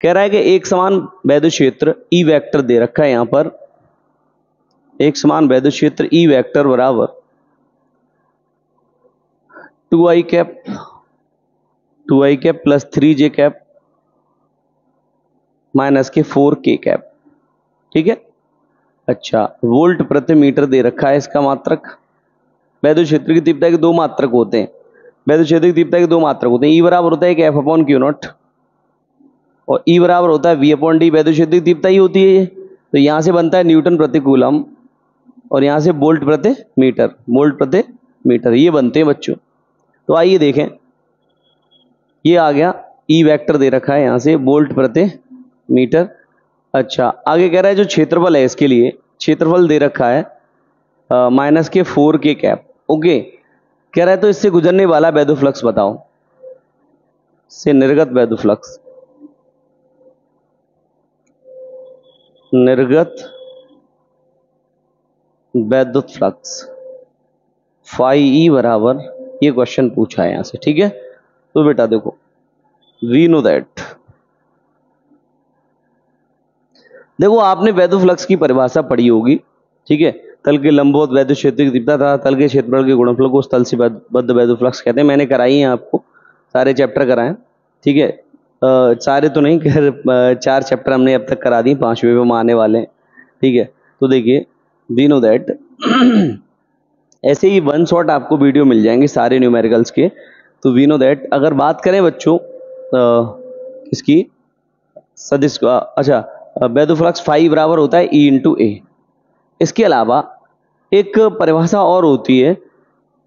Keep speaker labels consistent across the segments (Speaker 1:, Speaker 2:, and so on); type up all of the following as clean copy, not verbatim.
Speaker 1: कह रहा है कि एक समान वैद्युत क्षेत्र ई वेक्टर दे रखा है, यहां पर एक समान वैद्युत क्षेत्र ई वेक्टर बराबर 2i cap plus 3j cap minus के 4k कैप। ठीक है। अच्छा, वोल्ट प्रति मीटर दे रखा है इसका मात्रक। वैद्युत क्षेत्र की तीव्रता के दो मात्रक होते हैं, वैद्युत क्षेत्र की तीव्रता के दो मात्रक होते हैं। ई बराबर होता है एक एफ अपॉन क्यू नॉट और ई बराबर होता है वी अपॉन डी। वैद्युत क्षेत्र की तीव्रता ही होती है ये। तो यहां से बनता है न्यूटन प्रति कूलम और यहां से वोल्ट प्रति मीटर, वोल्ट प्रति मीटर ये बनते हैं बच्चों। तो आइए देखें, ये आ गया ई वेक्टर दे रखा है यहां से वोल्ट प्रति मीटर। अच्छा, आगे कह रहा है जो क्षेत्रफल है इसके लिए क्षेत्रफल दे रखा है माइनस के 4k कैप। ओके, कह रहा है तो इससे गुजरने वाला वैद्युत फ्लक्स बताओ, से निर्गत वैद्युत फ्लक्स, निर्गत वैद्युत फ्लक्स फाई ई बराबर, ये क्वेश्चन पूछा है यहां से। ठीक है, तो बेटा देखो, वी नो दैट, देखो आपने वैद्युत फ्लक्स की परिभाषा पढ़ी होगी। ठीक है, तल के लंबवत वैद्युत क्षेत्र की तीव्रता तथा तल के क्षेत्रफल के गुणनफल को उस तल से बद्ध वैद्युत फ्लक्स कहते हैं। मैंने कराई है आपको, सारे चैप्टर कराए। ठीक है, सारे तो नहीं, 4 चैप्टर हमने अब तक करा दी, 5वें में आने वाले हैं। ठीक है, तो देखिए वी नो दैट ऐसे ही वन शॉट आपको वीडियो मिल जाएंगे सारे न्यूमेरिकल्स के। तो वी नो दैट अगर बात करें बच्चों इसकी सदिश, अच्छा वैद्युत फ्लक्स फाई बराबर होता है ई इंटू ए। इसके अलावा एक परिभाषा और होती है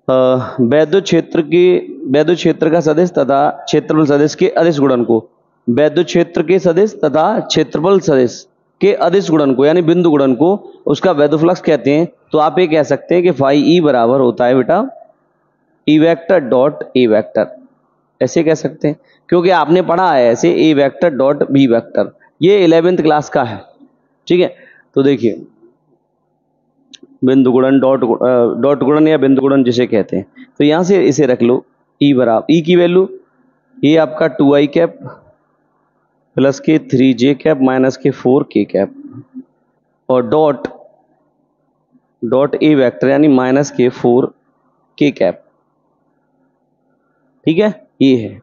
Speaker 1: वैद्युत क्षेत्र का सदिश तथा क्षेत्रफल सदिश के अदिश गुणन को, वैद्युत क्षेत्र के सदिश तथा क्षेत्रफल सदिश के अदिश गुणन को यानी बिंदु गुणन को उसका वैद्युत फ्लक्स कहते हैं। तो आप ये कह सकते हैं कि फाई ई बराबर होता है बेटा E vector dot A vector, ऐसे कह सकते हैं क्योंकि आपने पढ़ा है ऐसे ए वेक्टर डॉट बी वेक्टर, ये 11th क्लास का है। ठीक है, तो देखिए बिंदु गुणन डॉट गुणन या बिंदु गुणन जिसे कहते हैं, तो यहां से इसे रख लो ई बराबर, ई की वैल्यू ये आपका 2i कैप प्लस के 3j कैप माइनस के 4k कैप और डॉट ए वेक्टर यानी माइनस के 4k कैप। ठीक है, ये है।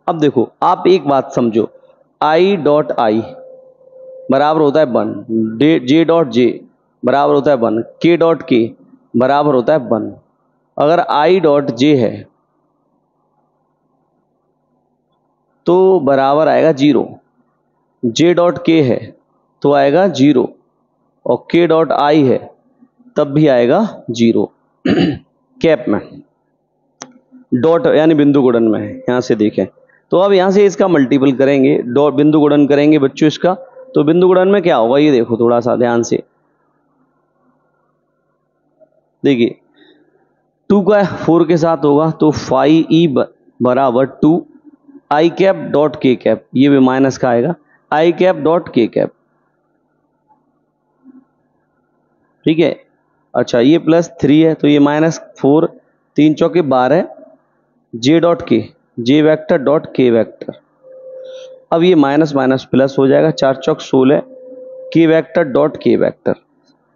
Speaker 1: अब देखो आप एक बात समझो, i डॉट आई बराबर होता है 1, जे डॉट जे बराबर होता है 1, के डॉट के बराबर होता है 1। अगर i डॉट जे है तो बराबर आएगा 0, जे डॉट के है तो आएगा 0 और के डॉट आई है तब भी आएगा 0 कैप में, डॉट यानी बिंदु गुणन में है। यहां से देखें तो अब यहां से इसका मल्टीपल करेंगे, डॉट बिंदु गुणन करेंगे बच्चों इसका, तो बिंदु गुणन में क्या होगा ये देखो थोड़ा सा ध्यान से देखिए, 2 का 4 के साथ होगा तो फाई ई बराबर 2 आई कैप डॉट के कैप, ये भी माइनस का आएगा आई कैप डॉट के कैप। ठीक है, अच्छा ये प्लस 3 है तो ये माइनस 4, 3 चौके 12, जे डॉट के, जे वेक्टर डॉट के वेक्टर। अब ये माइनस माइनस प्लस हो जाएगा, 4 चौक 16, के वेक्टर डॉट के वेक्टर।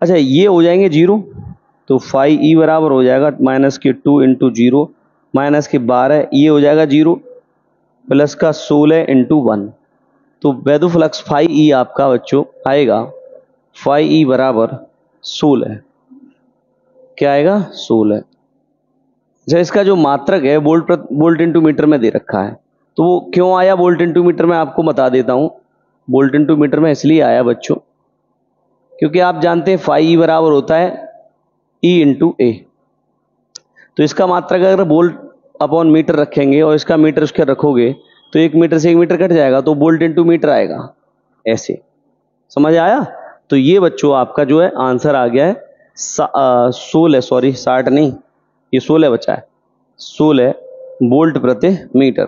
Speaker 1: अच्छा ये हो जाएंगे 0, तो फाई ई बराबर हो जाएगा माइनस के 2 इंटू 0 माइनस के 12, ये हो जाएगा 0 प्लस का 16 इंटू 1। तो वैद्युत फ्लक्स फाई ई आपका बच्चों आएगा फाई ई बराबर 16, क्या आएगा 16। अच्छा इसका जो मात्रक है वोल्ट इंटू मीटर में दे रखा है, तो वो क्यों आया वोल्ट इंटू मीटर में आपको बता देता हूं। वोल्ट इंटू मीटर में इसलिए आया बच्चों क्योंकि आप जानते हैं फाई ई बराबर होता है ई इंटू ए, तो इसका मात्रक अगर वोल्ट अपॉन मीटर रखेंगे और इसका मीटर उसके रखोगे तो 1 मीटर से 1 मीटर कट जाएगा तो वोल्ट इंटू मीटर आएगा, ऐसे समझ आया। तो ये बच्चों आपका जो है आंसर आ गया है 16, सॉरी 60 नहीं, ये 16 बचा है, 16 वोल्ट प्रति मीटर।